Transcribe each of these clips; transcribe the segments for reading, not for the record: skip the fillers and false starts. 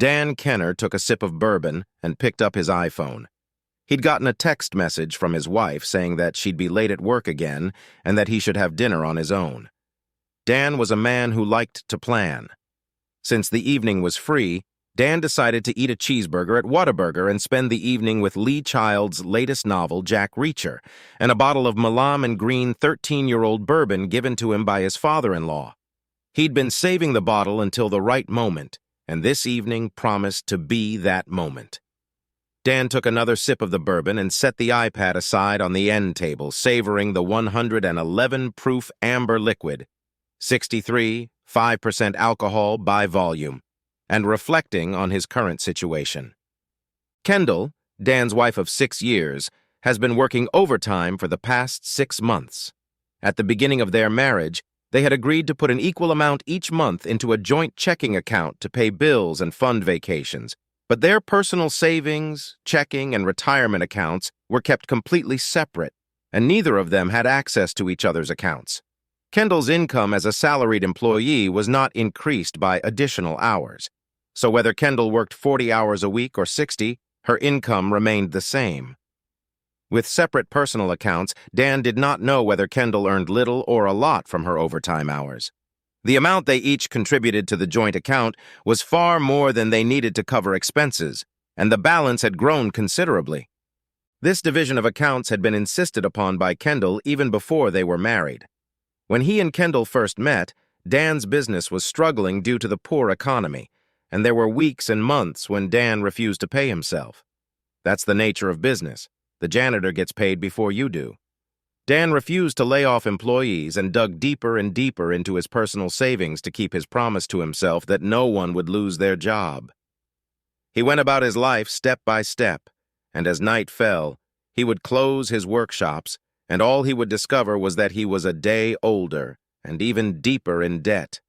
Dan Kenner took a sip of bourbon and picked up his iPhone. He'd gotten a text message from his wife saying that she'd be late at work again and that he should have dinner on his own. Dan was a man who liked to plan. Since the evening was free, Dan decided to eat a cheeseburger at Whataburger and spend the evening with Lee Child's latest novel, Jack Reacher, and a bottle of Milam & Green 13-year-old bourbon given to him by his father-in-law. He'd been saving the bottle until the right moment, and this evening promised to be that moment. Dan took another sip of the bourbon and set the iPad aside on the end table, savoring the 111-proof amber liquid, 5% alcohol by volume, and reflecting on his current situation. Kendall, Dan's wife of 6 years, has been working overtime for the past 6 months. At the beginning of their marriage, they had agreed to put an equal amount each month into a joint checking account to pay bills and fund vacations, but their personal savings, checking, and retirement accounts were kept completely separate, and neither of them had access to each other's accounts. Kendall's income as a salaried employee was not increased by additional hours, so whether Kendall worked 40 hours a week or 60, her income remained the same. With separate personal accounts, Dan did not know whether Kendall earned little or a lot from her overtime hours. The amount they each contributed to the joint account was far more than they needed to cover expenses, and the balance had grown considerably. This division of accounts had been insisted upon by Kendall even before they were married. When he and Kendall first met, Dan's business was struggling due to the poor economy, and there were weeks and months when Dan refused to pay himself. That's the nature of business. The janitor gets paid before you do. Dan refused to lay off employees and dug deeper and deeper into his personal savings to keep his promise to himself that no one would lose their job. He went about his life step by step, and as night fell, he would close his workshops, and all he would discover was that he was a day older and even deeper in debt.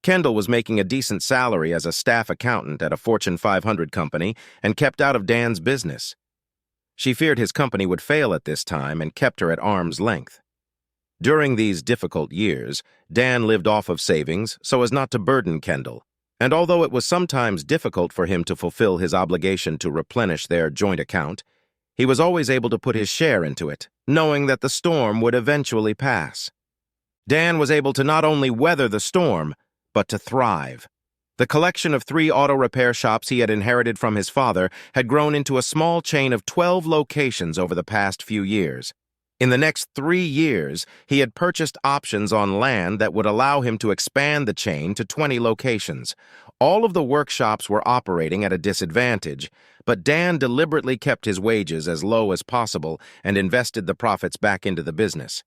Kendall was making a decent salary as a staff accountant at a Fortune 500 company and kept out of Dan's business. She feared his company would fail at this time and kept her at arm's length. During these difficult years, Dan lived off of savings so as not to burden Kendall, and although it was sometimes difficult for him to fulfill his obligation to replenish their joint account, he was always able to put his share into it, knowing that the storm would eventually pass. Dan was able to not only weather the storm, but to thrive. The collection of 3 auto repair shops he had inherited from his father had grown into a small chain of 12 locations over the past few years. In the next 3 years, he had purchased options on land that would allow him to expand the chain to 20 locations. All of the workshops were operating at a disadvantage, but Dan deliberately kept his wages as low as possible and invested the profits back into the business.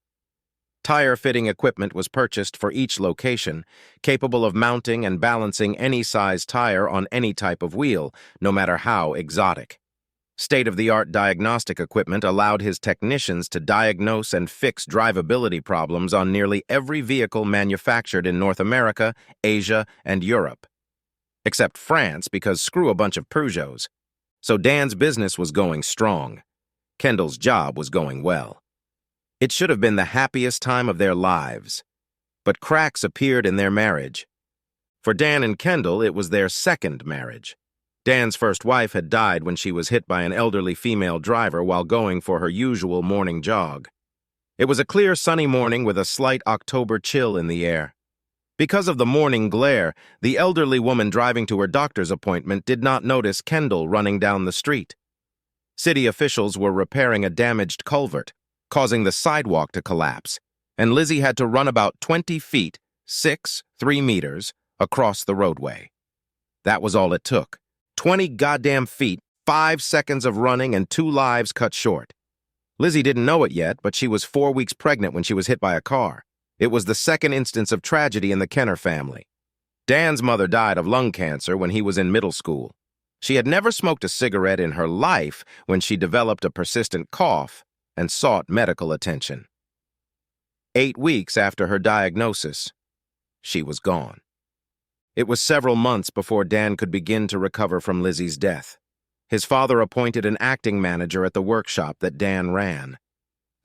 Tire fitting equipment was purchased for each location, capable of mounting and balancing any size tire on any type of wheel, no matter how exotic. State-of-the-art diagnostic equipment allowed his technicians to diagnose and fix drivability problems on nearly every vehicle manufactured in North America, Asia, and Europe. Except France, because screw a bunch of Peugeots. So Dan's business was going strong. Kendall's job was going well. It should have been the happiest time of their lives. But cracks appeared in their marriage. For Dan and Kendall, it was their second marriage. Dan's first wife had died when she was hit by an elderly female driver while going for her usual morning jog. It was a clear sunny morning with a slight October chill in the air. Because of the morning glare, the elderly woman driving to her doctor's appointment did not notice Kendall running down the street. City officials were repairing a damaged culvert, causing the sidewalk to collapse, and Lizzie had to run about 20 feet, 3 meters, across the roadway. That was all it took. 20 goddamn feet, 5 seconds of running, and 2 lives cut short. Lizzie didn't know it yet, but she was 4 weeks pregnant when she was hit by a car. It was the second instance of tragedy in the Kenner family. Dan's mother died of lung cancer when he was in middle school. She had never smoked a cigarette in her life when she developed a persistent cough and sought medical attention. 8 weeks after her diagnosis, she was gone. It was several months before Dan could begin to recover from Lizzie's death. His father appointed an acting manager at the workshop that Dan ran.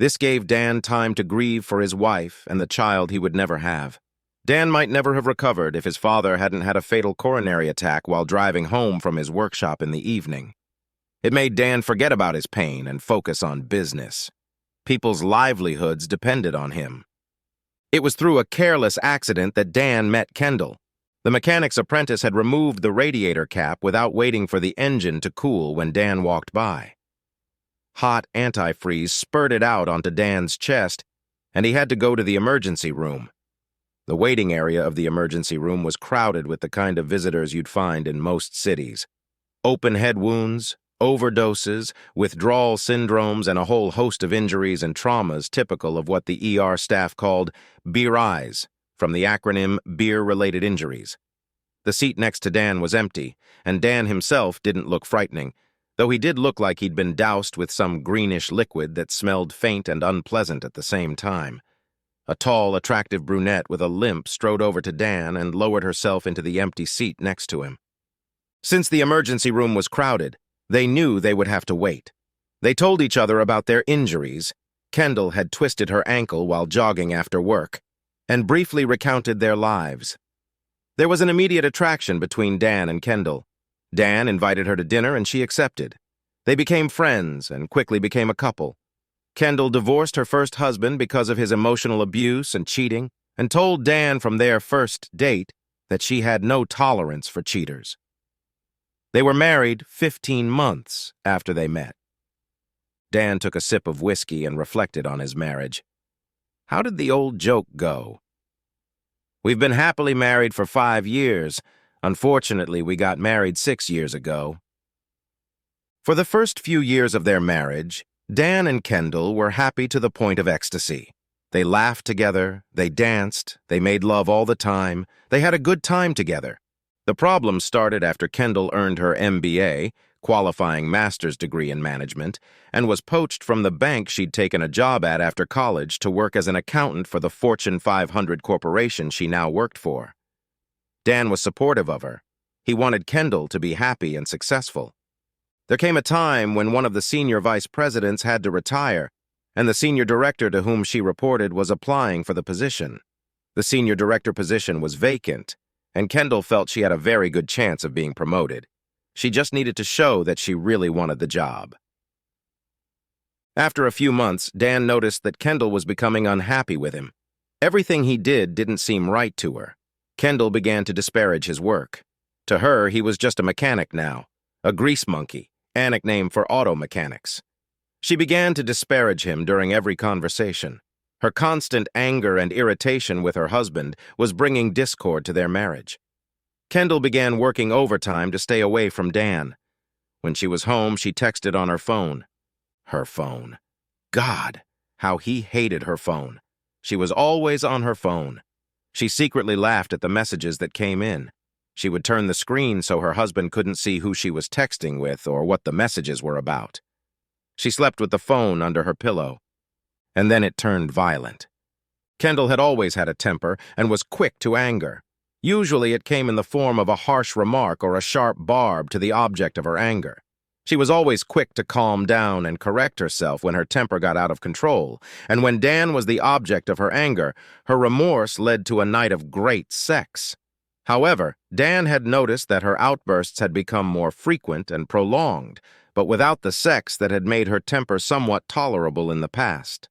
This gave Dan time to grieve for his wife and the child he would never have. Dan might never have recovered if his father hadn't had a fatal coronary attack while driving home from his workshop in the evening. It made Dan forget about his pain and focus on business. People's livelihoods depended on him. It was through a careless accident that Dan met Kendall. The mechanic's apprentice had removed the radiator cap without waiting for the engine to cool when Dan walked by. Hot antifreeze spurted out onto Dan's chest, and he had to go to the emergency room. The waiting area of the emergency room was crowded with the kind of visitors you'd find in most cities. Open head wounds, overdoses, withdrawal syndromes, and a whole host of injuries and traumas typical of what the ER staff called BRIs, from the acronym Beer-Related Injuries. The seat next to Dan was empty, and Dan himself didn't look frightening, though he did look like he'd been doused with some greenish liquid that smelled faint and unpleasant at the same time. A tall, attractive brunette with a limp strode over to Dan and lowered herself into the empty seat next to him. Since the emergency room was crowded, they knew they would have to wait. They told each other about their injuries. Kendall had twisted her ankle while jogging after work, and briefly recounted their lives. There was an immediate attraction between Dan and Kendall. Dan invited her to dinner and she accepted. They became friends and quickly became a couple. Kendall divorced her first husband because of his emotional abuse and cheating, and told Dan from their first date that she had no tolerance for cheaters. They were married 15 months after they met. Dan took a sip of whiskey and reflected on his marriage. How did the old joke go? We've been happily married for 5 years. Unfortunately, we got married 6 years ago. For the first few years of their marriage, Dan and Kendall were happy to the point of ecstasy. They laughed together, they danced, they made love all the time, they had a good time together. The problem started after Kendall earned her MBA, qualifying master's degree in management, and was poached from the bank she'd taken a job at after college to work as an accountant for the Fortune 500 corporation she now worked for. Dan was supportive of her. He wanted Kendall to be happy and successful. There came a time when one of the senior vice presidents had to retire, and the senior director to whom she reported was applying for the position. The senior director position was vacant, and Kendall felt she had a very good chance of being promoted. She just needed to show that she really wanted the job. After a few months, Dan noticed that Kendall was becoming unhappy with him. Everything he did didn't seem right to her. Kendall began to disparage his work. To her, he was just a mechanic now, a grease monkey, a nickname for auto mechanics. She began to disparage him during every conversation. Her constant anger and irritation with her husband was bringing discord to their marriage. Kendall began working overtime to stay away from Dan. When she was home, she texted on her phone. Her phone. God, how he hated her phone. She was always on her phone. She secretly laughed at the messages that came in. She would turn the screen so her husband couldn't see who she was texting with or what the messages were about. She slept with the phone under her pillow. And then it turned violent. Kendall had always had a temper and was quick to anger. Usually it came in the form of a harsh remark or a sharp barb to the object of her anger. She was always quick to calm down and correct herself when her temper got out of control, and when Dan was the object of her anger, her remorse led to a night of great sex. However, Dan had noticed that her outbursts had become more frequent and prolonged, but without the sex that had made her temper somewhat tolerable in the past.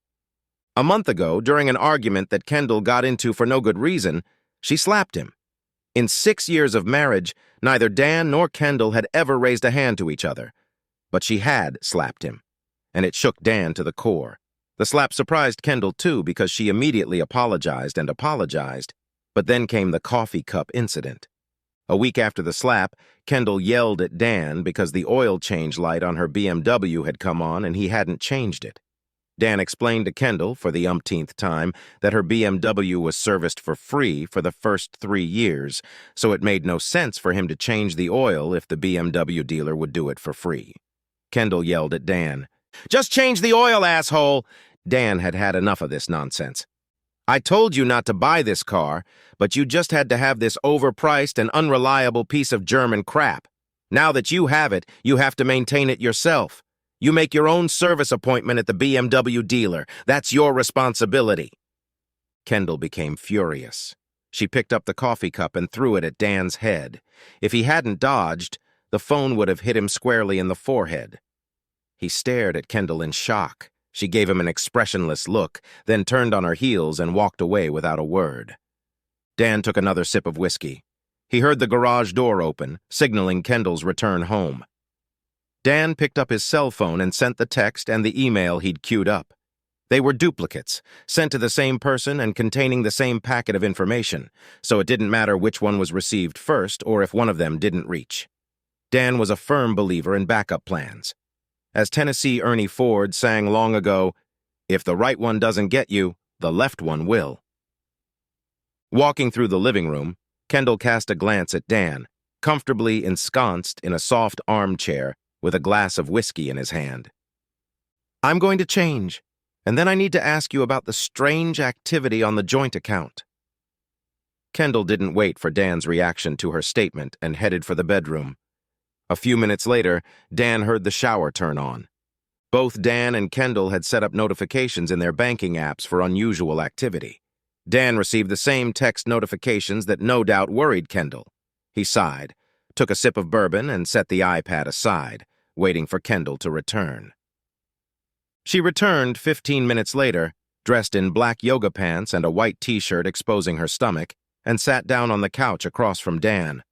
A month ago, during an argument that Kendall got into for no good reason, she slapped him. In 6 years of marriage, neither Dan nor Kendall had ever raised a hand to each other. But she had slapped him, and it shook Dan to the core. The slap surprised Kendall too because she immediately apologized, but then came the coffee cup incident. A week after the slap, Kendall yelled at Dan because the oil change light on her BMW had come on and he hadn't changed it. Dan explained to Kendall, for the umpteenth time, that her BMW was serviced for free for the first 3 years, so it made no sense for him to change the oil if the BMW dealer would do it for free. Kendall yelled at Dan, "Just change the oil, asshole!" Dan had had enough of this nonsense. "I told you not to buy this car, but you just had to have this overpriced and unreliable piece of German crap. Now that you have it, you have to maintain it yourself. You make your own service appointment at the BMW dealer. That's your responsibility." Kendall became furious. She picked up the coffee cup and threw it at Dan's head. If he hadn't dodged, the phone would have hit him squarely in the forehead. He stared at Kendall in shock. She gave him an expressionless look, then turned on her heels and walked away without a word. Dan took another sip of whiskey. He heard the garage door open, signaling Kendall's return home. Dan picked up his cell phone and sent the text and the email he'd queued up. They were duplicates, sent to the same person and containing the same packet of information, so it didn't matter which one was received first or if one of them didn't reach. Dan was a firm believer in backup plans. As Tennessee Ernie Ford sang long ago, "If the right one doesn't get you, the left one will." Walking through the living room, Kendall cast a glance at Dan, comfortably ensconced in a soft armchair with a glass of whiskey in his hand. "I'm going to change, and then I need to ask you about the strange activity on the joint account." Kendall didn't wait for Dan's reaction to her statement and headed for the bedroom. A few minutes later, Dan heard the shower turn on. Both Dan and Kendall had set up notifications in their banking apps for unusual activity. Dan received the same text notifications that no doubt worried Kendall. He sighed, took a sip of bourbon, and set the iPad aside, waiting for Kendall to return. She returned 15 minutes later, dressed in black yoga pants and a white t-shirt exposing her stomach, and sat down on the couch across from Dan.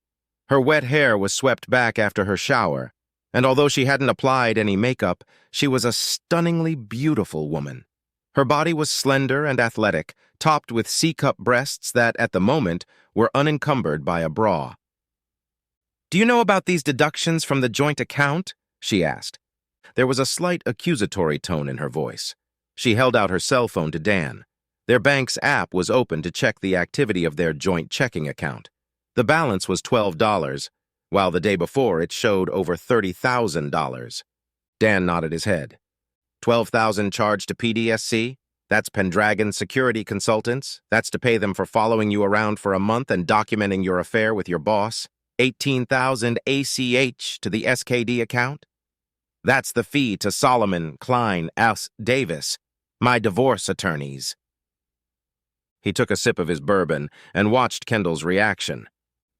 Her wet hair was swept back after her shower, and although she hadn't applied any makeup, she was a stunningly beautiful woman. Her body was slender and athletic, topped with C-cup breasts that, at the moment, were unencumbered by a bra. "Do you know about these deductions from the joint account?" she asked. There was a slight accusatory tone in her voice. She held out her cell phone to Dan. Their bank's app was open to check the activity of their joint checking account. The balance was $12, while the day before it showed over $30,000. Dan nodded his head. $12,000 charged to PDSC? That's Pendragon Security Consultants. That's to pay them for following you around for a month and documenting your affair with your boss. $18,000 ACH to the SKD account? That's the fee to Solomon, Klein, S. Davis, my divorce attorneys. He took a sip of his bourbon and watched Kendall's reaction.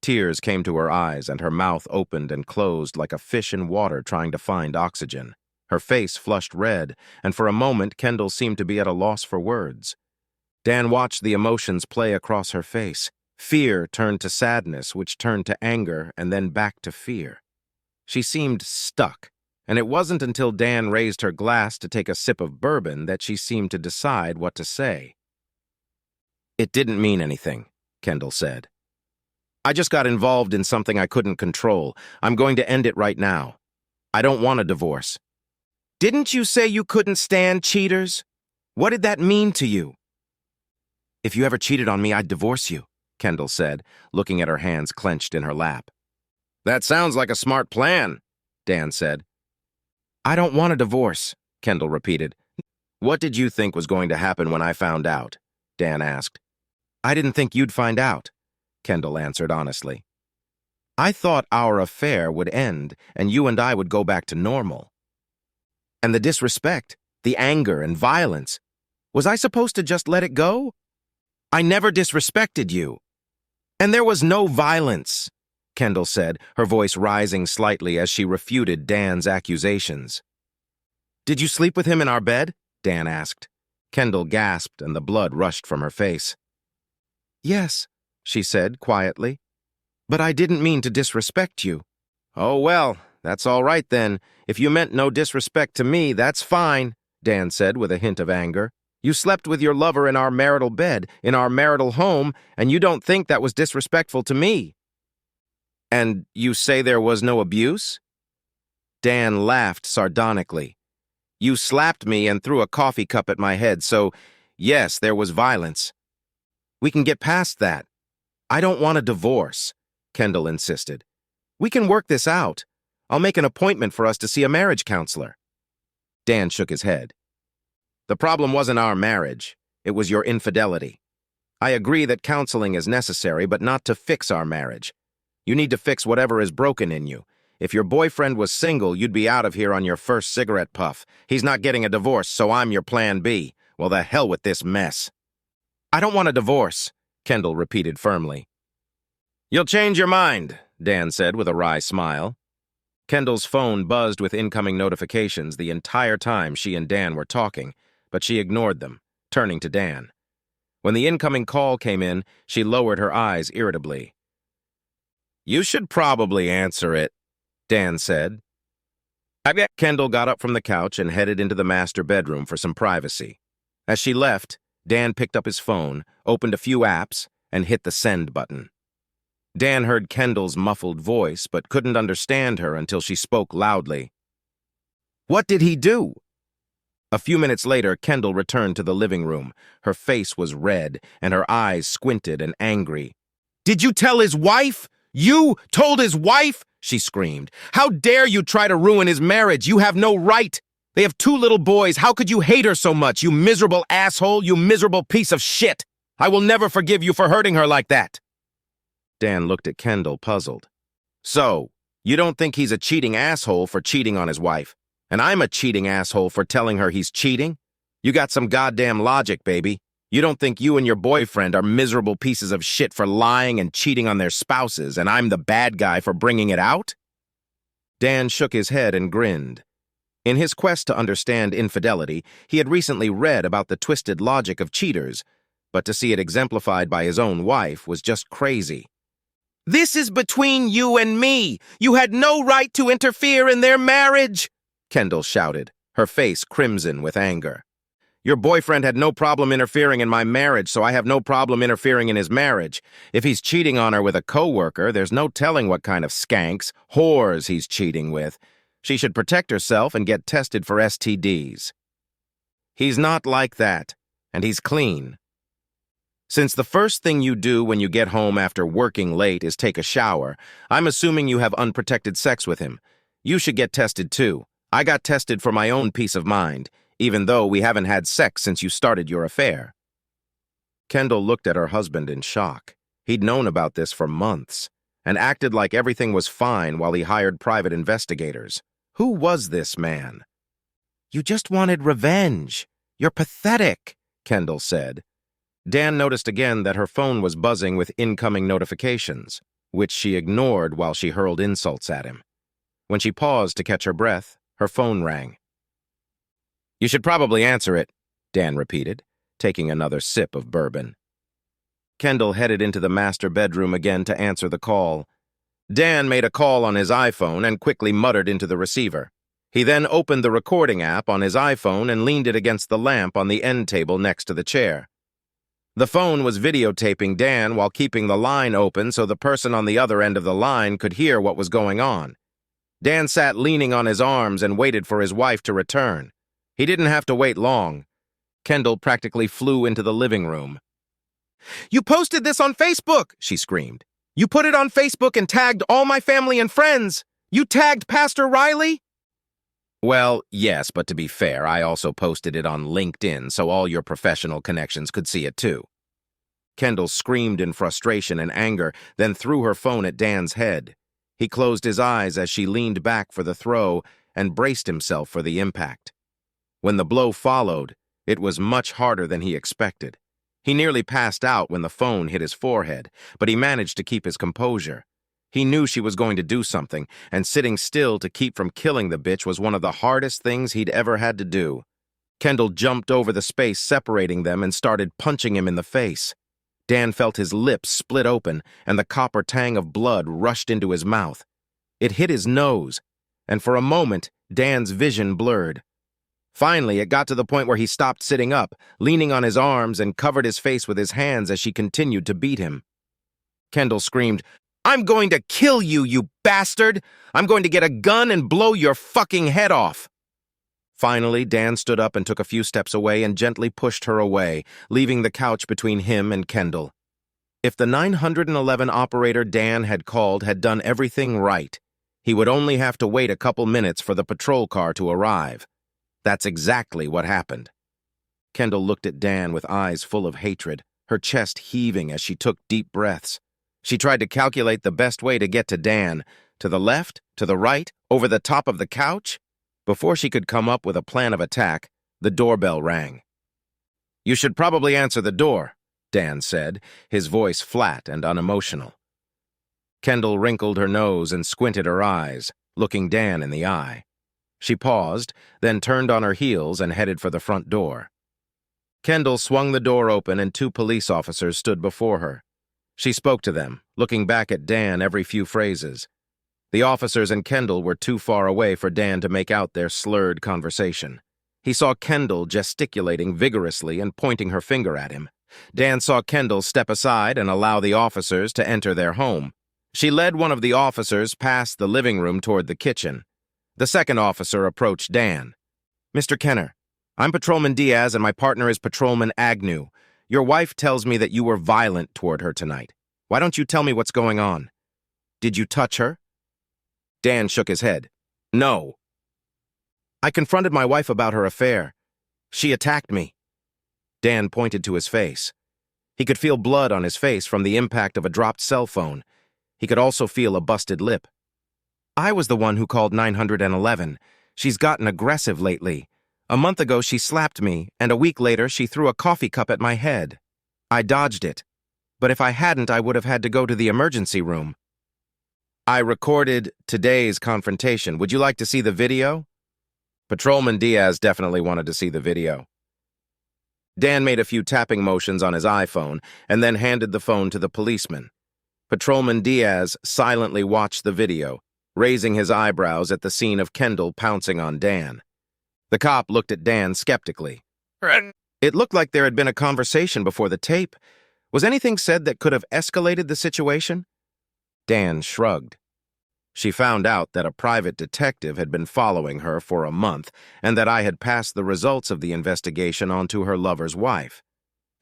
Tears came to her eyes and her mouth opened and closed like a fish in water trying to find oxygen. Her face flushed red, and for a moment Kendall seemed to be at a loss for words. Dan watched the emotions play across her face. Fear turned to sadness, which turned to anger, and then back to fear. She seemed stuck, and it wasn't until Dan raised her glass to take a sip of bourbon that she seemed to decide what to say. "It didn't mean anything," Kendall said. "I just got involved in something I couldn't control. I'm going to end it right now. I don't want a divorce." "Didn't you say you couldn't stand cheaters? What did that mean to you?" "If you ever cheated on me, I'd divorce you," Kendall said, looking at her hands clenched in her lap. "That sounds like a smart plan," Dan said. "I don't want a divorce," Kendall repeated. "What did you think was going to happen when I found out?" Dan asked. "I didn't think you'd find out," Kendall answered honestly. "I thought our affair would end and you and I would go back to normal. And the disrespect, the anger and violence, was I supposed to just let it go? I never disrespected you. And there was no violence," Kendall said, her voice rising slightly as she refuted Dan's accusations. "Did you sleep with him in our bed?" Dan asked. Kendall gasped and the blood rushed from her face. "Yes," she said quietly, "but I didn't mean to disrespect you." "Oh, well, that's all right then. If you meant no disrespect to me, that's fine," Dan said with a hint of anger. "You slept with your lover in our marital bed, in our marital home, and you don't think that was disrespectful to me." "And you say there was no abuse?" Dan laughed sardonically. "You slapped me and threw a coffee cup at my head, so yes, there was violence. We can get past that. I don't want a divorce," Kendall insisted. "We can work this out. I'll make an appointment for us to see a marriage counselor." Dan shook his head. "The problem wasn't our marriage. It was your infidelity. I agree that counseling is necessary, but not to fix our marriage. You need to fix whatever is broken in you. If your boyfriend was single, you'd be out of here on your first cigarette puff. He's not getting a divorce, so I'm your plan B. Well, the hell with this mess." "I don't want a divorce," Kendall repeated firmly. "You'll change your mind," Dan said with a wry smile. Kendall's phone buzzed with incoming notifications the entire time she and Dan were talking, but she ignored them, turning to Dan. When the incoming call came in, she lowered her eyes irritably. "You should probably answer it," Dan said. Kendall got up from the couch and headed into the master bedroom for some privacy. As she left, Dan picked up his phone, opened a few apps, and hit the send button. Dan heard Kendall's muffled voice, but couldn't understand her until she spoke loudly. "What did he do?" A few minutes later, Kendall returned to the living room. Her face was red, and her eyes squinted and angry. "Did you tell his wife? You told his wife?" she screamed. "How dare you try to ruin his marriage? You have no right. They have 2 little boys. How could you hate her so much, you miserable asshole, you miserable piece of shit? I will never forgive you for hurting her like that." Dan looked at Kendall, puzzled. "So, you don't think he's a cheating asshole for cheating on his wife, and I'm a cheating asshole for telling her he's cheating? You got some goddamn logic, baby. You don't think you and your boyfriend are miserable pieces of shit for lying and cheating on their spouses, and I'm the bad guy for bringing it out?" Dan shook his head and grinned. In his quest to understand infidelity, he had recently read about the twisted logic of cheaters, but to see it exemplified by his own wife was just crazy. "This is between you and me. You had no right to interfere in their marriage," Kendall shouted, her face crimson with anger. "Your boyfriend had no problem interfering in my marriage, so I have no problem interfering in his marriage. If he's cheating on her with a coworker, there's no telling what kind of skanks, whores he's cheating with. She should protect herself and get tested for STDs. He's not like that, and he's clean. Since the first thing you do when you get home after working late is take a shower, I'm assuming you have unprotected sex with him. You should get tested too. I got tested for my own peace of mind, even though we haven't had sex since you started your affair." Kendall looked at her husband in shock. He'd known about this for months, and acted like everything was fine while he hired private investigators. Who was this man? "You just wanted revenge. You're pathetic," Kendall said. Dan noticed again that her phone was buzzing with incoming notifications, which she ignored while she hurled insults at him. When she paused to catch her breath, her phone rang. "You should probably answer it," Dan repeated, taking another sip of bourbon. Kendall headed into the master bedroom again to answer the call. Dan made a call on his iPhone and quickly muttered into the receiver. He then opened the recording app on his iPhone and leaned it against the lamp on the end table next to the chair. The phone was videotaping Dan while keeping the line open so the person on the other end of the line could hear what was going on. Dan sat leaning on his arms and waited for his wife to return. He didn't have to wait long. Kendall practically flew into the living room. "You posted this on Facebook!" she screamed. "You put it on Facebook and tagged all my family and friends! You tagged Pastor Riley?" "Well, yes, but to be fair, I also posted it on LinkedIn so all your professional connections could see it too." Kendall screamed in frustration and anger, then threw her phone at Dan's head. He closed his eyes as she leaned back for the throw and braced himself for the impact. When the blow followed, it was much harder than he expected. He nearly passed out when the phone hit his forehead, but he managed to keep his composure. He knew she was going to do something, and sitting still to keep from killing the bitch was one of the hardest things he'd ever had to do. Kendall jumped over the space separating them and started punching him in the face. Dan felt his lips split open, and the copper tang of blood rushed into his mouth. It hit his nose, and for a moment, Dan's vision blurred. Finally, it got to the point where he stopped sitting up, leaning on his arms, and covered his face with his hands as she continued to beat him. Kendall screamed, "I'm going to kill you, you bastard! I'm going to get a gun and blow your fucking head off!" Finally, Dan stood up and took a few steps away and gently pushed her away, leaving the couch between him and Kendall. If the 911 operator Dan had called had done everything right, he would only have to wait a couple minutes for the patrol car to arrive. That's exactly what happened. Kendall looked at Dan with eyes full of hatred, her chest heaving as she took deep breaths. She tried to calculate the best way to get to Dan, to the left, to the right, over the top of the couch. Before she could come up with a plan of attack, the doorbell rang. "You should probably answer the door," Dan said, his voice flat and unemotional. Kendall wrinkled her nose and squinted her eyes, looking Dan in the eye. She paused, then turned on her heels and headed for the front door. Kendall swung the door open and 2 police officers stood before her. She spoke to them, looking back at Dan every few phrases. The officers and Kendall were too far away for Dan to make out their slurred conversation. He saw Kendall gesticulating vigorously and pointing her finger at him. Dan saw Kendall step aside and allow the officers to enter their home. She led one of the officers past the living room toward the kitchen. The second officer approached Dan. "Mr. Kenner, I'm Patrolman Diaz and my partner is Patrolman Agnew. Your wife tells me that you were violent toward her tonight. Why don't you tell me what's going on? Did you touch her?" Dan shook his head. "No." "I confronted my wife about her affair. She attacked me." Dan pointed to his face. He could feel blood on his face from the impact of a dropped cell phone. He could also feel a busted lip. "I was the one who called 911. She's gotten aggressive lately. A month ago she slapped me, and a week later she threw a coffee cup at my head. I dodged it. But if I hadn't, I would have had to go to the emergency room. I recorded today's confrontation. Would you like to see the video?" Patrolman Diaz definitely wanted to see the video. Dan made a few tapping motions on his iPhone and then handed the phone to the policeman. Patrolman Diaz silently watched the video, raising his eyebrows at the scene of Kendall pouncing on Dan. The cop looked at Dan skeptically. It looked like there had been a conversation before the tape. Was anything said that could have escalated the situation? Dan shrugged. She found out that a private detective had been following her for a month and that I had passed the results of the investigation on to her lover's wife.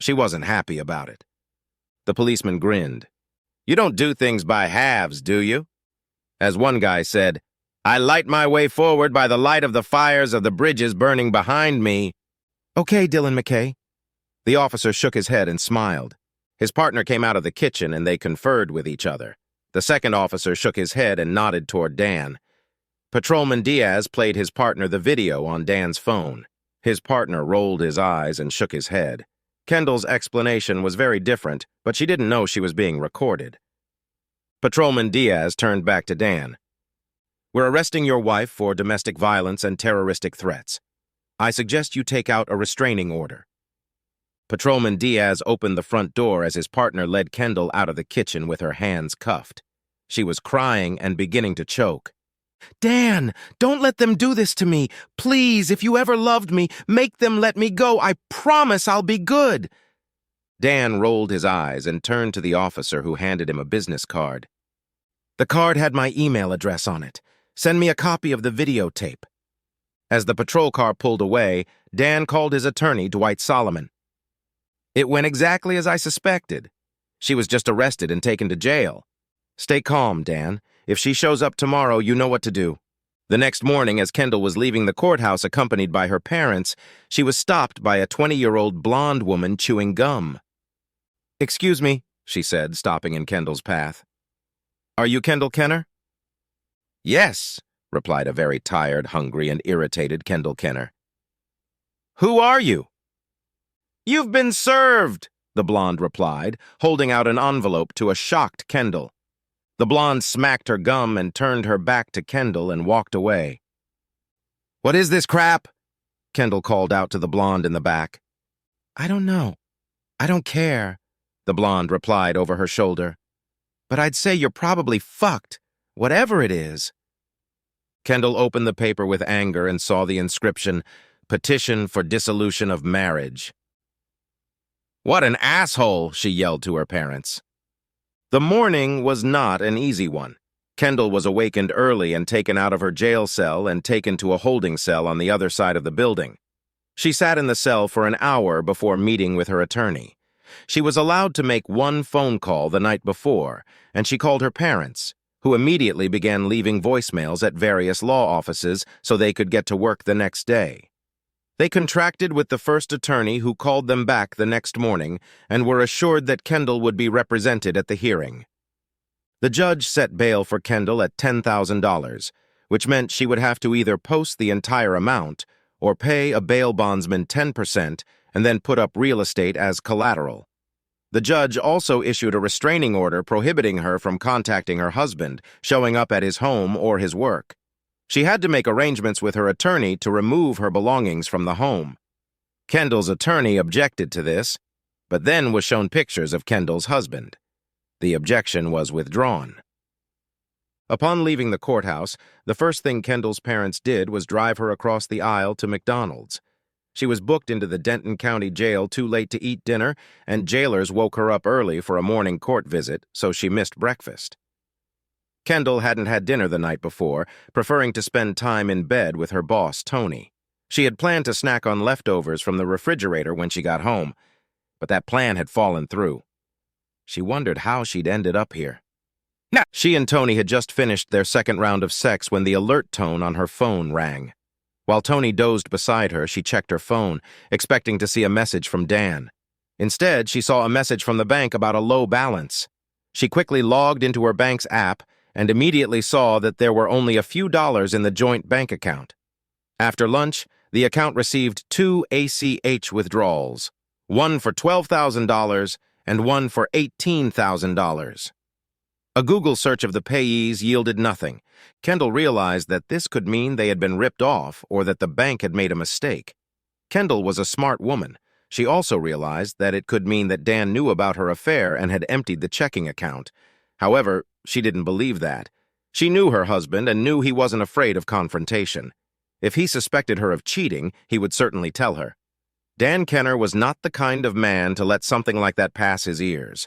She wasn't happy about it. The policeman grinned. "You don't do things by halves, do you?" As one guy said, "I light my way forward by the light of the fires of the bridges burning behind me." "Okay, Dylan McKay." The officer shook his head and smiled. His partner came out of the kitchen and they conferred with each other. The second officer shook his head and nodded toward Dan. Patrolman Diaz played his partner the video on Dan's phone. His partner rolled his eyes and shook his head. Kendall's explanation was very different, but she didn't know she was being recorded. Patrolman Diaz turned back to Dan. "We're arresting your wife for domestic violence and terroristic threats. I suggest you take out a restraining order." Patrolman Diaz opened the front door as his partner led Kendall out of the kitchen with her hands cuffed. She was crying and beginning to choke. "Dan, don't let them do this to me. Please, if you ever loved me, make them let me go. I promise I'll be good." Dan rolled his eyes and turned to the officer who handed him a business card. "The card had my email address on it. Send me a copy of the videotape." As the patrol car pulled away, Dan called his attorney, Dwight Solomon. "It went exactly as I suspected. She was just arrested and taken to jail. Stay calm, Dan. If she shows up tomorrow, you know what to do." The next morning, as Kendall was leaving the courthouse accompanied by her parents, she was stopped by a 20-year-old blonde woman chewing gum. "Excuse me," she said, stopping in Kendall's path. "Are you Kendall Kenner?" "Yes," replied a very tired, hungry, and irritated Kendall Kenner. "Who are you?" "You've been served," the blonde replied, holding out an envelope to a shocked Kendall. The blonde smacked her gum and turned her back to Kendall and walked away. "What is this crap?" Kendall called out to the blonde in the back. "I don't know. I don't care," the blonde replied over her shoulder. "But I'd say you're probably fucked, whatever it is." Kendall opened the paper with anger and saw the inscription, "Petition for Dissolution of Marriage." "What an asshole!" she yelled to her parents. The morning was not an easy one. Kendall was awakened early and taken out of her jail cell and taken to a holding cell on the other side of the building. She sat in the cell for an hour before meeting with her attorney. She was allowed to make one phone call the night before, and she called her parents, who immediately began leaving voicemails at various law offices so they could get to work the next day. They contracted with the first attorney who called them back the next morning and were assured that Kendall would be represented at the hearing. The judge set bail for Kendall at $10,000, which meant she would have to either post the entire amount or pay a bail bondsman 10% and then put up real estate as collateral. The judge also issued a restraining order prohibiting her from contacting her husband, showing up at his home or his work. She had to make arrangements with her attorney to remove her belongings from the home. Kendall's attorney objected to this, but then was shown pictures of Kendall's husband. The objection was withdrawn. Upon leaving the courthouse, the first thing Kendall's parents did was drive her across the aisle to McDonald's. She was booked into the Denton County Jail too late to eat dinner, and jailers woke her up early for a morning court visit, so she missed breakfast. Kendall hadn't had dinner the night before, preferring to spend time in bed with her boss, Tony. She had planned to snack on leftovers from the refrigerator when she got home, but that plan had fallen through. She wondered how she'd ended up here. She and Tony had just finished their second round of sex when the alert tone on her phone rang. While Tony dozed beside her, she checked her phone, expecting to see a message from Dan. Instead, she saw a message from the bank about a low balance. She quickly logged into her bank's app and immediately saw that there were only a few dollars in the joint bank account. After lunch, the account received 2 ACH withdrawals, one for $12,000 and one for $18,000. A Google search of the payees yielded nothing. Kendall realized that this could mean they had been ripped off or that the bank had made a mistake. Kendall was a smart woman. She also realized that it could mean that Dan knew about her affair and had emptied the checking account. However, she didn't believe that. She knew her husband and knew he wasn't afraid of confrontation. If he suspected her of cheating, he would certainly tell her. Dan Kenner was not the kind of man to let something like that pass his ears.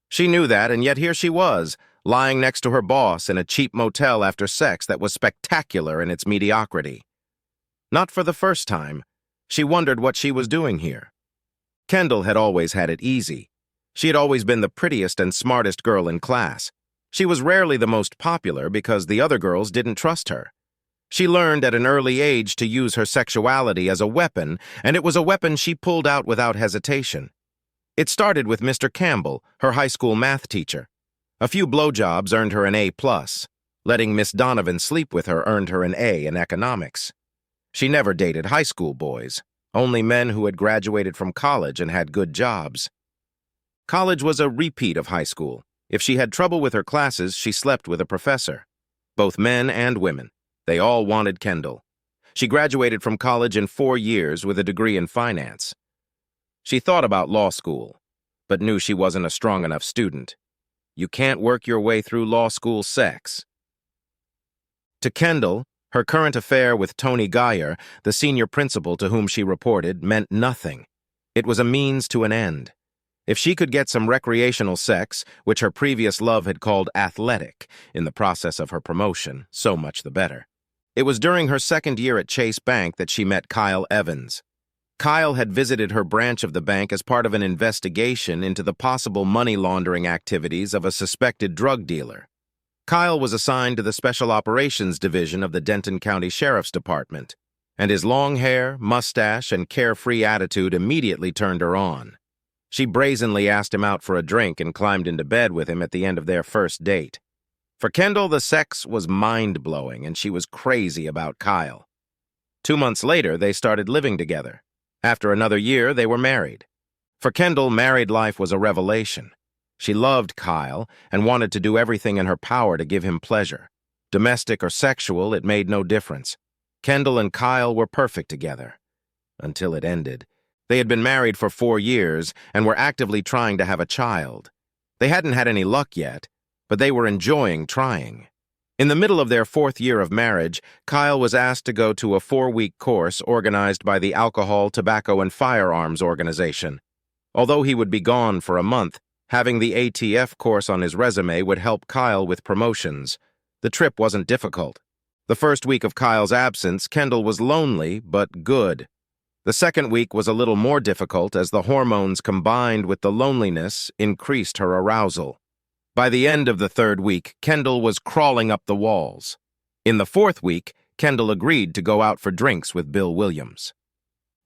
She knew that, and yet here she was, lying next to her boss in a cheap motel after sex that was spectacular in its mediocrity. Not for the first time, she wondered what she was doing here. Kendall had always had it easy. She had always been the prettiest and smartest girl in class. She was rarely the most popular because the other girls didn't trust her. She learned at an early age to use her sexuality as a weapon, and it was a weapon she pulled out without hesitation. It started with Mr. Campbell, her high school math teacher. A few blowjobs earned her an A+. Letting Miss Donovan sleep with her earned her an A in economics. She never dated high school boys, only men who had graduated from college and had good jobs. College was a repeat of high school. If she had trouble with her classes, she slept with a professor. Both men and women. They all wanted Kendall. She graduated from college in 4 years with a degree in finance. She thought about law school, but knew she wasn't a strong enough student. You can't work your way through law school sex. To Kendall, her current affair with Tony Geyer, the senior principal to whom she reported, meant nothing. It was a means to an end. If she could get some recreational sex, which her previous love had called athletic, in the process of her promotion, so much the better. It was during her second year at Chase Bank that she met Kyle Evans. Kyle had visited her branch of the bank as part of an investigation into the possible money laundering activities of a suspected drug dealer. Kyle was assigned to the Special Operations Division of the Denton County Sheriff's Department, and his long hair, mustache, and carefree attitude immediately turned her on. She brazenly asked him out for a drink and climbed into bed with him at the end of their first date. For Kendall, the sex was mind-blowing, and she was crazy about Kyle. 2 months later, they started living together. After another year, they were married. For Kendall, married life was a revelation. She loved Kyle and wanted to do everything in her power to give him pleasure. Domestic or sexual, it made no difference. Kendall and Kyle were perfect together. Until it ended. They had been married for 4 years and were actively trying to have a child. They hadn't had any luck yet, but they were enjoying trying. In the middle of their 4th year of marriage, Kyle was asked to go to a 4-week course organized by the Alcohol, Tobacco, and Firearms Organization. Although he would be gone for a month, having the ATF course on his resume would help Kyle with promotions. The trip wasn't difficult. The first week of Kyle's absence, Kendall was lonely, but good. The second week was a little more difficult as the hormones combined with the loneliness increased her arousal. By the end of the 3rd week, Kendall was crawling up the walls. In the 4th week, Kendall agreed to go out for drinks with Bill Williams.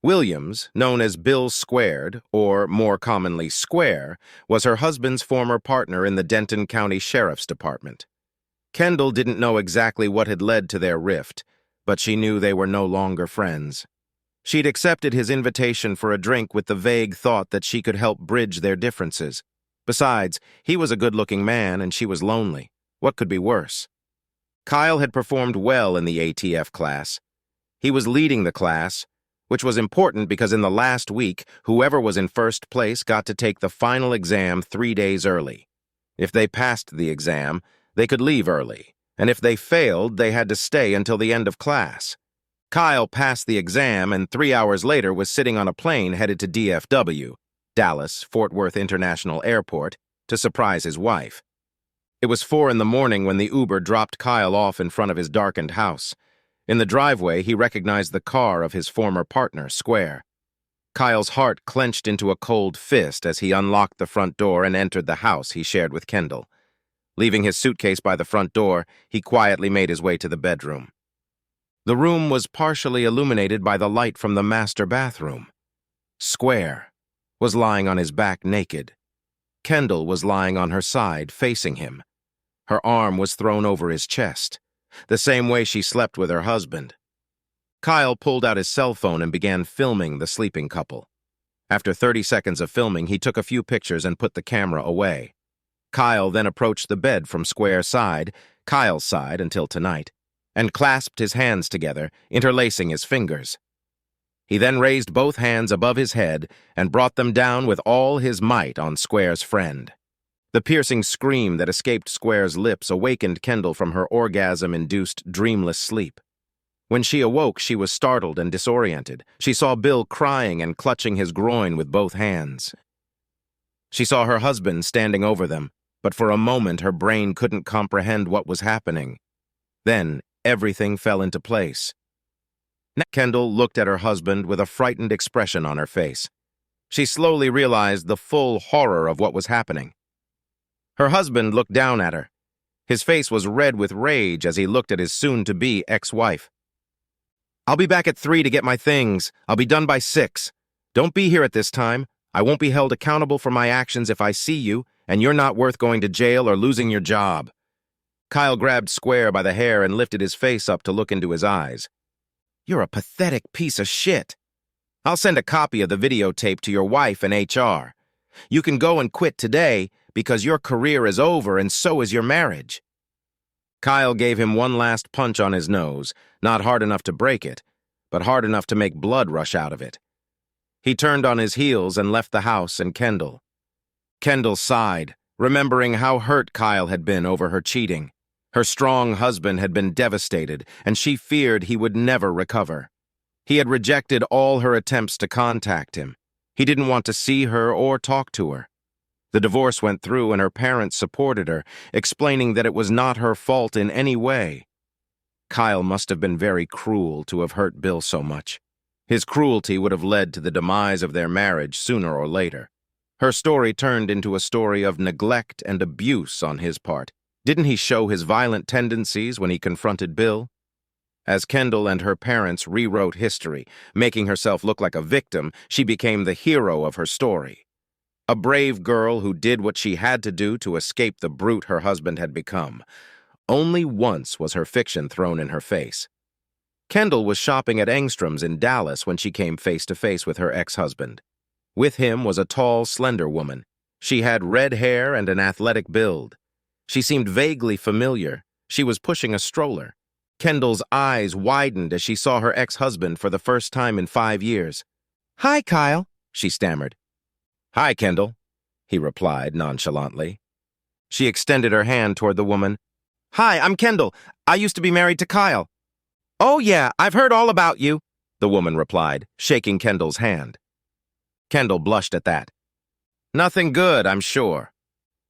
Williams, known as Bill Squared, or more commonly Square, was her husband's former partner in the Denton County Sheriff's Department. Kendall didn't know exactly what had led to their rift, but she knew they were no longer friends. She'd accepted his invitation for a drink with the vague thought that she could help bridge their differences. Besides, he was a good-looking man and she was lonely. What could be worse? Kyle had performed well in the ATF class. He was leading the class, which was important because in the last week, whoever was in first place got to take the final exam 3 days early. If they passed the exam, they could leave early, and if they failed, they had to stay until the end of class. Kyle passed the exam and 3 hours later was sitting on a plane headed to DFW, Dallas Fort Worth International Airport, to surprise his wife. It was 4 in the morning when the Uber dropped Kyle off in front of his darkened house. In the driveway, he recognized the car of his former partner, Square. Kyle's heart clenched into a cold fist as he unlocked the front door and entered the house he shared with Kendall. Leaving his suitcase by the front door, he quietly made his way to the bedroom. The room was partially illuminated by the light from the master bathroom. Square was lying on his back naked. Kendall was lying on her side, facing him. Her arm was thrown over his chest, the same way she slept with her husband. Kyle pulled out his cell phone and began filming the sleeping couple. After 30 seconds of filming, he took a few pictures and put the camera away. Kyle then approached the bed from Square's side, Kyle's side until tonight, and clasped his hands together, interlacing his fingers. He then raised both hands above his head and brought them down with all his might on Square's friend. The piercing scream that escaped Square's lips awakened Kendall from her orgasm-induced dreamless sleep. When she awoke, she was startled and disoriented. She saw Bill crying and clutching his groin with both hands. She saw her husband standing over them, but for a moment her brain couldn't comprehend what was happening. Then, everything fell into place. Kendall looked at her husband with a frightened expression on her face. She slowly realized the full horror of what was happening. Her husband looked down at her. His face was red with rage as he looked at his soon-to-be ex-wife. "I'll be back at 3 to get my things. I'll be done by 6. Don't be here at this time. I won't be held accountable for my actions if I see you, and you're not worth going to jail or losing your job." Kyle grabbed Square by the hair and lifted his face up to look into his eyes. "You're a pathetic piece of shit. I'll send a copy of the videotape to your wife and HR. You can go and quit today because your career is over and so is your marriage." Kyle gave him one last punch on his nose, not hard enough to break it, but hard enough to make blood rush out of it. He turned on his heels and left the house and Kendall. Kendall sighed, remembering how hurt Kyle had been over her cheating. Her strong husband had been devastated, and she feared he would never recover. He had rejected all her attempts to contact him. He didn't want to see her or talk to her. The divorce went through and her parents supported her, explaining that it was not her fault in any way. Kyle must have been very cruel to have hurt Bill so much. His cruelty would have led to the demise of their marriage sooner or later. Her story turned into a story of neglect and abuse on his part. Didn't he show his violent tendencies when he confronted Bill? As Kendall and her parents rewrote history, making herself look like a victim, she became the hero of her story. A brave girl who did what she had to do to escape the brute her husband had become. Only once was her fiction thrown in her face. Kendall was shopping at Engstrom's in Dallas when she came face to face with her ex-husband. With him was a tall, slender woman. She had red hair and an athletic build. She seemed vaguely familiar. She was pushing a stroller. Kendall's eyes widened as she saw her ex-husband for the first time in 5 years. "Hi, Kyle," she stammered. "Hi, Kendall," he replied nonchalantly. She extended her hand toward the woman. "Hi, I'm Kendall. I used to be married to Kyle." "Oh yeah, I've heard all about you," the woman replied, shaking Kendall's hand. Kendall blushed at that. "Nothing good, I'm sure."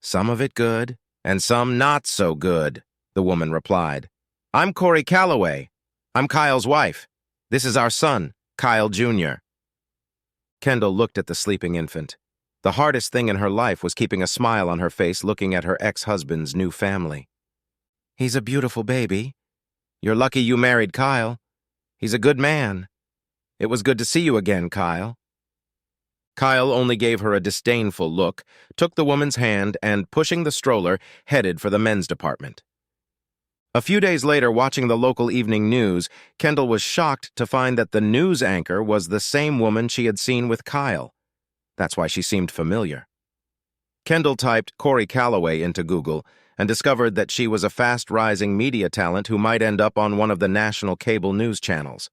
"Some of it good, and some not so good," the woman replied. "I'm Corey Calloway. I'm Kyle's wife. This is our son, Kyle Jr." Kendall looked at the sleeping infant. The hardest thing in her life was keeping a smile on her face looking at her ex-husband's new family. "He's a beautiful baby. You're lucky you married Kyle. He's a good man. It was good to see you again, Kyle." Kyle only gave her a disdainful look, took the woman's hand, and, pushing the stroller, headed for the men's department. A few days later, watching the local evening news, Kendall was shocked to find that the news anchor was the same woman she had seen with Kyle. That's why she seemed familiar. Kendall typed Corey Calloway into Google and discovered that she was a fast-rising media talent who might end up on one of the national cable news channels.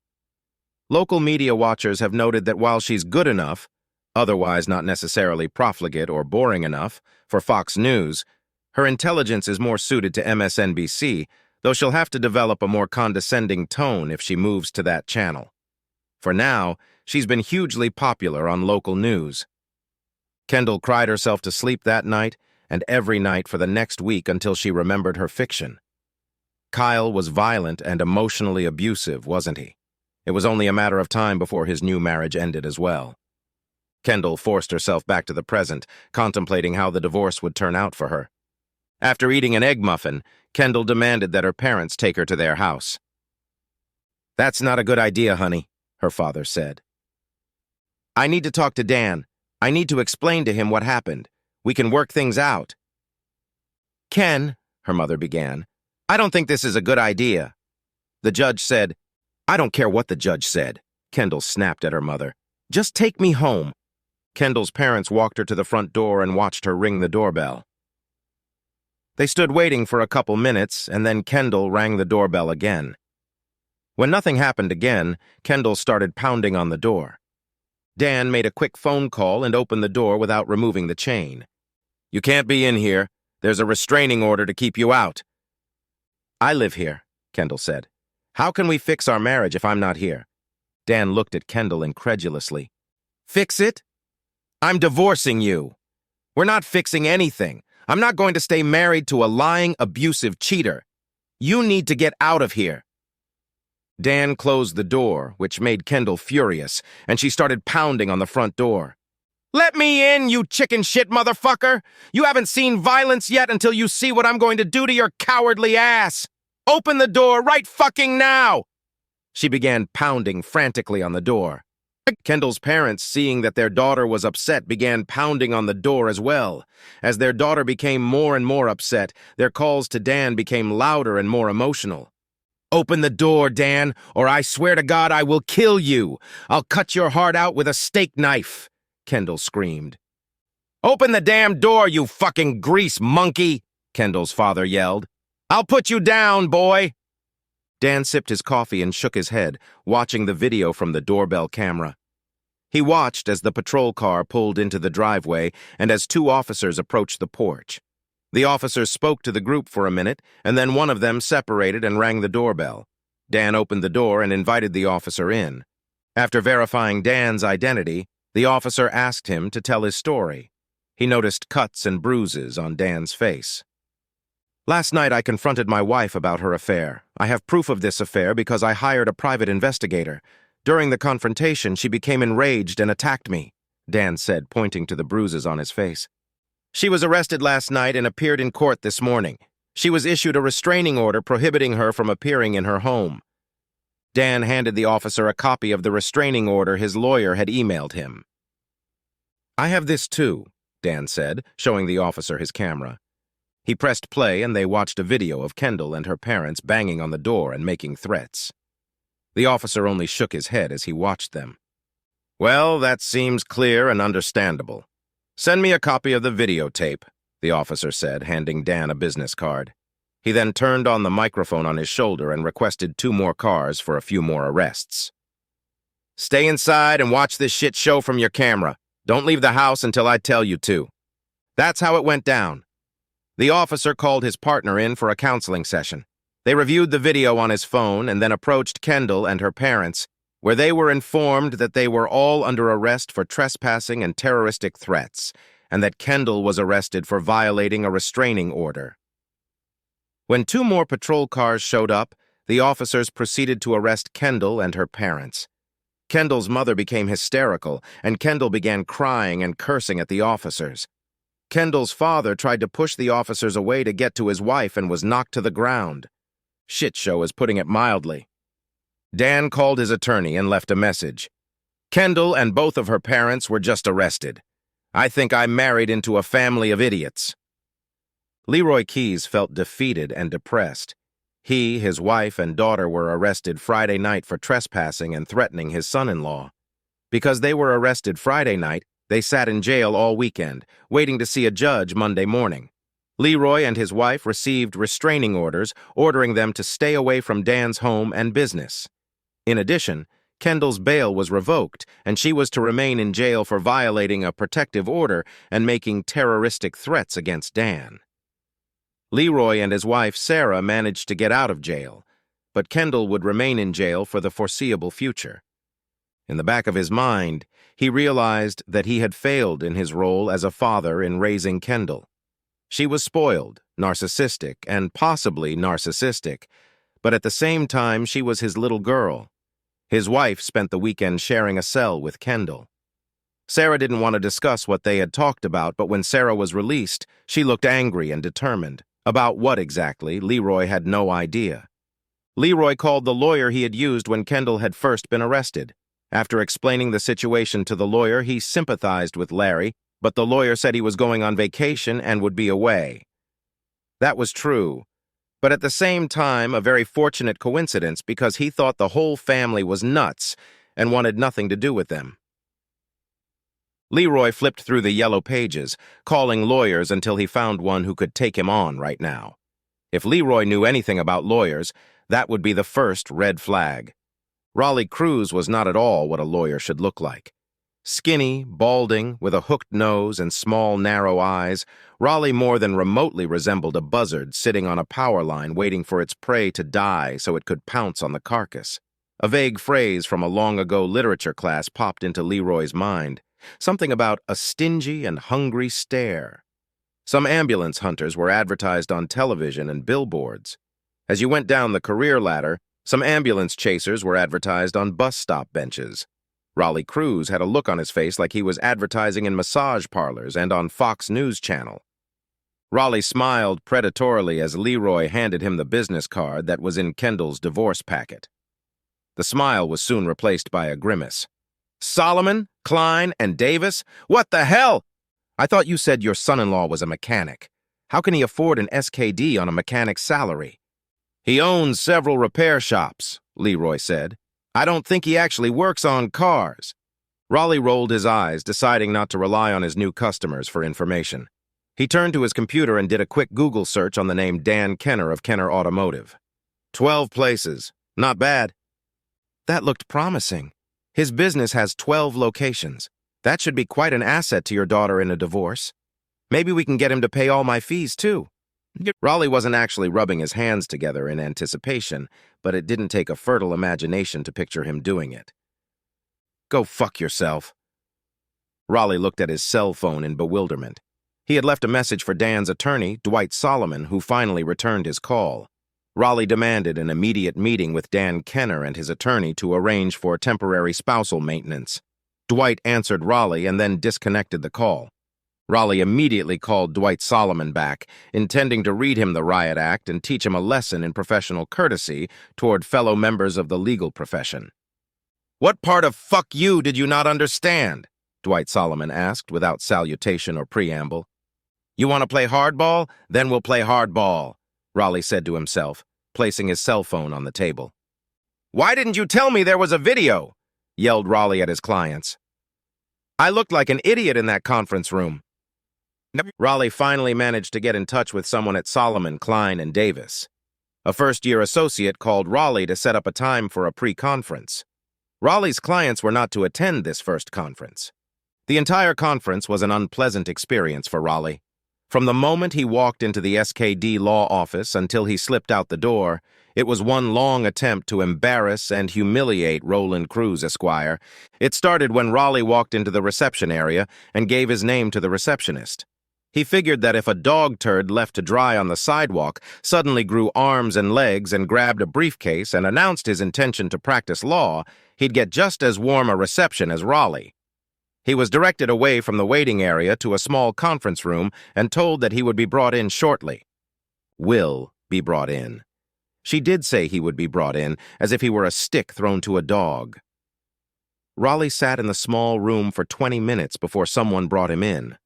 Local media watchers have noted that while she's good enough, otherwise not necessarily profligate or boring enough, for Fox News, her intelligence is more suited to MSNBC, though she'll have to develop a more condescending tone if she moves to that channel. For now, she's been hugely popular on local news. Kendall cried herself to sleep that night and every night for the next week until she remembered her fiction. Kyle was violent and emotionally abusive, wasn't he? It was only a matter of time before his new marriage ended as well. Kendall forced herself back to the present, contemplating how the divorce would turn out for her. After eating an egg muffin, Kendall demanded that her parents take her to their house. "That's not a good idea, honey," her father said. "I need to talk to Dan. I need to explain to him what happened. We can work things out." "Ken," her mother began, "I don't think this is a good idea." The judge said, "I don't care what the judge said," Kendall snapped at her mother. "Just take me home." Kendall's parents walked her to the front door and watched her ring the doorbell. They stood waiting for a couple minutes, and then Kendall rang the doorbell again. When nothing happened again, Kendall started pounding on the door. Dan made a quick phone call and opened the door without removing the chain. "You can't be in here. There's a restraining order to keep you out." "I live here," Kendall said. "How can we fix our marriage if I'm not here?" Dan looked at Kendall incredulously. "Fix it? I'm divorcing you. We're not fixing anything. I'm not going to stay married to a lying, abusive cheater. You need to get out of here." Dan closed the door, which made Kendall furious, and she started pounding on the front door. "Let me in, you chicken shit motherfucker! You haven't seen violence yet until you see what I'm going to do to your cowardly ass! Open the door right fucking now!" She began pounding frantically on the door. Kendall's parents, seeing that their daughter was upset, began pounding on the door as well. As their daughter became more and more upset, their calls to Dan became louder and more emotional. "Open the door, Dan, or I swear to God I will kill you. I'll cut your heart out with a steak knife," Kendall screamed. "Open the damn door, you fucking grease monkey," Kendall's father yelled. "I'll put you down, boy." Dan sipped his coffee and shook his head, watching the video from the doorbell camera. He watched as the patrol car pulled into the driveway and as two officers approached the porch. The officers spoke to the group for a minute, and then one of them separated and rang the doorbell. Dan opened the door and invited the officer in. After verifying Dan's identity, the officer asked him to tell his story. He noticed cuts and bruises on Dan's face. "Last night I confronted my wife about her affair. I have proof of this affair because I hired a private investigator. During the confrontation, she became enraged and attacked me," Dan said, pointing to the bruises on his face. "She was arrested last night and appeared in court this morning. She was issued a restraining order prohibiting her from appearing in her home." Dan handed the officer a copy of the restraining order his lawyer had emailed him. "I have this too," Dan said, showing the officer his camera. He pressed play and they watched a video of Kendall and her parents banging on the door and making threats. The officer only shook his head as he watched them. "Well, that seems clear and understandable. Send me a copy of the videotape," the officer said, handing Dan a business card. He then turned on the microphone on his shoulder and requested 2 more cars for a few more arrests. "Stay inside and watch this shit show from your camera. Don't leave the house until I tell you to." That's how it went down. The officer called his partner in for a counseling session. They reviewed the video on his phone and then approached Kendall and her parents, where they were informed that they were all under arrest for trespassing and terroristic threats, and that Kendall was arrested for violating a restraining order. When 2 more patrol cars showed up, the officers proceeded to arrest Kendall and her parents. Kendall's mother became hysterical, and Kendall began crying and cursing at the officers. Kendall's father tried to push the officers away to get to his wife and was knocked to the ground. Shit show is putting it mildly. Dan called his attorney and left a message. "Kendall and both of her parents were just arrested. I think I married into a family of idiots." Leroy Keys felt defeated and depressed. He, his wife, and daughter were arrested Friday night for trespassing and threatening his son-in-law. Because they were arrested Friday night, they sat in jail all weekend, waiting to see a judge Monday morning. Leroy and his wife received restraining orders ordering them to stay away from Dan's home and business. In addition, Kendall's bail was revoked, and she was to remain in jail for violating a protective order and making terroristic threats against Dan. Leroy and his wife Sarah managed to get out of jail, but Kendall would remain in jail for the foreseeable future. In the back of his mind, he realized that he had failed in his role as a father in raising Kendall. She was spoiled, narcissistic, and possibly narcissistic, but at the same time she was his little girl. His wife spent the weekend sharing a cell with Kendall. Sarah didn't want to discuss what they had talked about, but when Sarah was released, she looked angry and determined. About what exactly, Leroy had no idea. Leroy called the lawyer he had used when Kendall had first been arrested. After explaining the situation to the lawyer, he sympathized with Larry, but the lawyer said he was going on vacation and would be away. That was true, but at the same time a very fortunate coincidence because he thought the whole family was nuts and wanted nothing to do with them. Leroy flipped through the yellow pages, calling lawyers until he found one who could take him on right now. If Leroy knew anything about lawyers, that would be the first red flag. Raleigh Cruz was not at all what a lawyer should look like. Skinny, balding, with a hooked nose and small, narrow eyes, Raleigh more than remotely resembled a buzzard sitting on a power line waiting for its prey to die so it could pounce on the carcass. A vague phrase from a long-ago literature class popped into Leroy's mind. Something about a stingy and hungry stare. Some ambulance hunters were advertised on television and billboards. As you went down the career ladder, some ambulance chasers were advertised on bus stop benches. Raleigh Cruz had a look on his face like he was advertising in massage parlors and on Fox News Channel. Raleigh smiled predatorily as Leroy handed him the business card that was in Kendall's divorce packet. The smile was soon replaced by a grimace. Solomon, Klein, and Davis? What the hell? I thought you said your son-in-law was a mechanic. How can he afford an SKD on a mechanic's salary? He owns several repair shops, Leroy said. I don't think he actually works on cars. Raleigh rolled his eyes, deciding not to rely on his new customers for information. He turned to his computer and did a quick Google search on the name Dan Kenner of Kenner Automotive. 12 places. Not bad. That looked promising. His business has 12 locations. That should be quite an asset to your daughter in a divorce. Maybe we can get him to pay all my fees, too. Raleigh wasn't actually rubbing his hands together in anticipation, but it didn't take a fertile imagination to picture him doing it. Go fuck yourself. Raleigh looked at his cell phone in bewilderment. He had left a message for Dan's attorney, Dwight Solomon, who finally returned his call. Raleigh demanded an immediate meeting with Dan Kenner and his attorney to arrange for temporary spousal maintenance. Dwight answered Raleigh and then disconnected the call. Raleigh immediately called Dwight Solomon back, intending to read him the Riot Act and teach him a lesson in professional courtesy toward fellow members of the legal profession. What part of fuck you did you not understand? Dwight Solomon asked without salutation or preamble. You want to play hardball? Then we'll play hardball, Raleigh said to himself, placing his cell phone on the table. Why didn't you tell me there was a video? Yelled Raleigh at his clients. I looked like an idiot in that conference room. Raleigh finally managed to get in touch with someone at Solomon, Klein, and Davis. A first-year associate called Raleigh to set up a time for a pre-conference. Raleigh's clients were not to attend this first conference. The entire conference was an unpleasant experience for Raleigh. From the moment he walked into the SKD law office until he slipped out the door, it was one long attempt to embarrass and humiliate Roland Cruz, Esquire. It started when Raleigh walked into the reception area and gave his name to the receptionist. He figured that if a dog turd left to dry on the sidewalk suddenly grew arms and legs and grabbed a briefcase and announced his intention to practice law, he'd get just as warm a reception as Raleigh. He was directed away from the waiting area to a small conference room and told that he would be brought in shortly. Will be brought in. She did say he would be brought in, as if he were a stick thrown to a dog. Raleigh sat in the small room for 20 minutes before someone brought him in.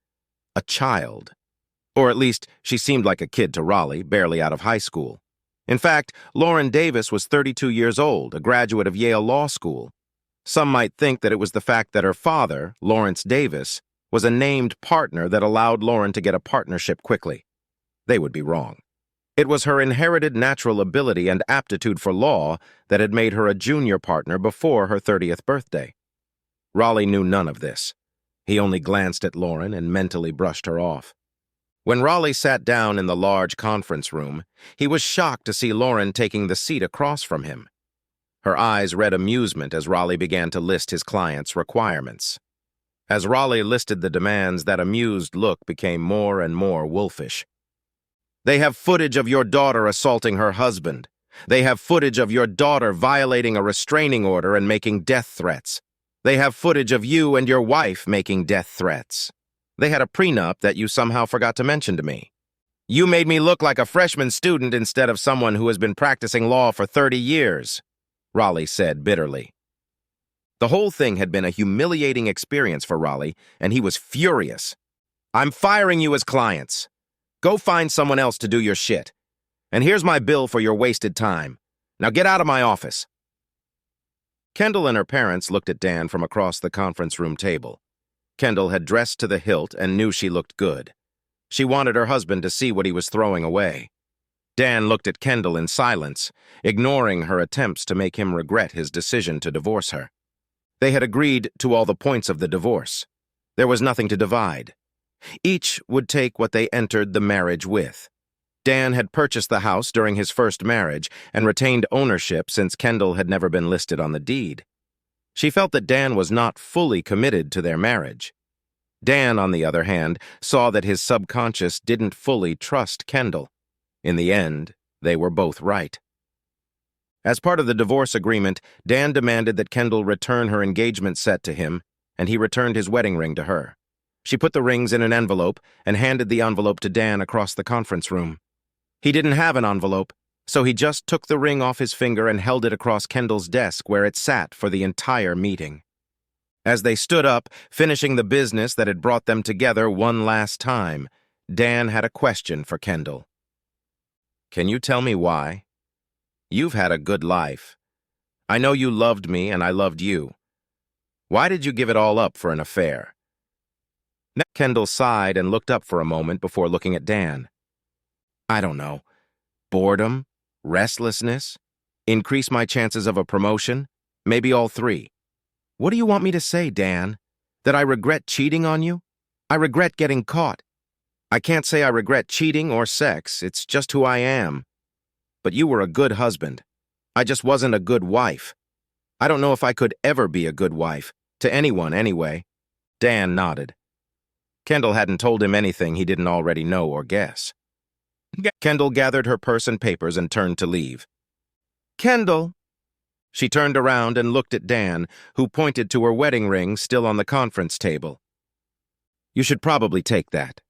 A child. Or at least, she seemed like a kid to Raleigh, barely out of high school. In fact, Lauren Davis was 32 years old, a graduate of Yale Law School. Some might think that it was the fact that her father, Lawrence Davis, was a named partner that allowed Lauren to get a partnership quickly. They would be wrong. It was her inherited natural ability and aptitude for law that had made her a junior partner before her 30th birthday. Raleigh knew none of this. He only glanced at Lauren and mentally brushed her off. When Raleigh sat down in the large conference room, he was shocked to see Lauren taking the seat across from him. Her eyes read amusement as Raleigh began to list his client's requirements. As Raleigh listed the demands, that amused look became more and more wolfish. They have footage of your daughter assaulting her husband. They have footage of your daughter violating a restraining order and making death threats. They have footage of you and your wife making death threats. They had a prenup that you somehow forgot to mention to me. You made me look like a freshman student instead of someone who has been practicing law for 30 years, Raleigh said bitterly. The whole thing had been a humiliating experience for Raleigh, and he was furious. I'm firing you as clients. Go find someone else to do your shit. And here's my bill for your wasted time. Now get out of my office. Kendall and her parents looked at Dan from across the conference room table. Kendall had dressed to the hilt and knew she looked good. She wanted her husband to see what he was throwing away. Dan looked at Kendall in silence, ignoring her attempts to make him regret his decision to divorce her. They had agreed to all the points of the divorce. There was nothing to divide. Each would take what they entered the marriage with. Dan had purchased the house during his first marriage and retained ownership since Kendall had never been listed on the deed. She felt that Dan was not fully committed to their marriage. Dan, on the other hand, saw that his subconscious didn't fully trust Kendall. In the end, they were both right. As part of the divorce agreement, Dan demanded that Kendall return her engagement set to him, and he returned his wedding ring to her. She put the rings in an envelope and handed the envelope to Dan across the conference room. He didn't have an envelope, so he just took the ring off his finger and held it across Kendall's desk where it sat for the entire meeting. As they stood up, finishing the business that had brought them together one last time, Dan had a question for Kendall. Can you tell me why? You've had a good life. I know you loved me and I loved you. Why did you give it all up for an affair? Kendall sighed and looked up for a moment before looking at Dan. I don't know. Boredom? Restlessness? Increase my chances of a promotion? Maybe all three. What do you want me to say, Dan? That I regret cheating on you? I regret getting caught. I can't say I regret cheating or sex, it's just who I am. But you were a good husband. I just wasn't a good wife. I don't know if I could ever be a good wife, to anyone anyway. Dan nodded. Kendall hadn't told him anything he didn't already know or guess. Kendall gathered her purse and papers and turned to leave. Kendall! She turned around and looked at Dan, who pointed to her wedding ring still on the conference table. You should probably take that.